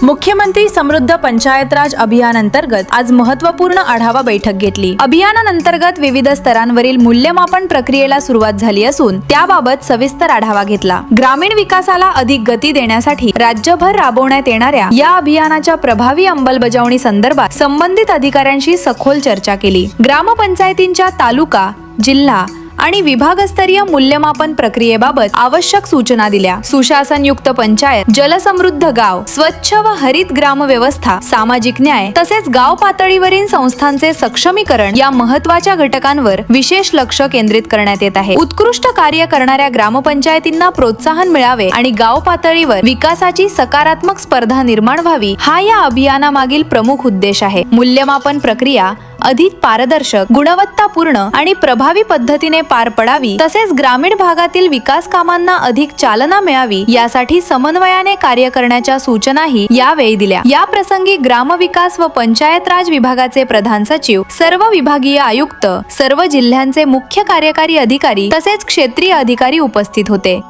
मुख्यमंत्री समृद्ध पंचायत राज अभियान अंतर्गत आज महत्त्वपूर्ण आढावा बैठक घेतली। अभियानांतर्गत विविध स्तरांवरील मूल्यमापन प्रक्रियेला सुरुवात झाली असून त्याबाबत सविस्तर आढावा घेतला। ग्रामीण विकासाला अधिक गती देण्यासाठी राज्यभर राबवण्यात येणाऱ्या या अभियानाच्या प्रभावी अंमलबजावणी संदर्भात संबंधित अधिकाऱ्यांशी सखोल चर्चा केली। ग्रामपंचायतींच्या तालुका, जिल्हा आणि विभागस्तरीय मूल्यमापन प्रक्रियेबाबत आवश्यक सूचना दिल्या। सुशासनयुक्त पंचायत, जलसमृद्ध गाव, स्वच्छ व हरित ग्राम व्यवस्था, सामाजिक न्याय तसेच गाव पातळीवरील संस्थांचे सक्षमीकरण या महत्त्वाच्या घटकांवर विशेष लक्ष केंद्रित करण्यात येत आहे। उत्कृष्ट कार्य करणाऱ्या ग्रामपंचायतींना प्रोत्साहन मिळावे आणि गाव पातळीवर विकासाची सकारात्मक स्पर्धा निर्माण व्हावी हा या अभियानामागील प्रमुख उद्देश आहे। मूल्यमापन प्रक्रिया अधिक पारदर्शक, गुणवत्तापूर्ण आणि प्रभावी पद्धतीने पार पडावी तसेच ग्रामीण भागातील विकास कामांना अधिक चालना मिळावी यासाठी समन्वयाने कार्य करण्याच्या सूचनाही यावेळी दिल्या। या प्रसंगी ग्रामविकास व पंचायत राज विभागाचे प्रधान सचिव, सर्व विभागीय आयुक्त, सर्व जिल्ह्यांचे मुख्य कार्यकारी अधिकारी तसेच क्षेत्रीय अधिकारी उपस्थित होते।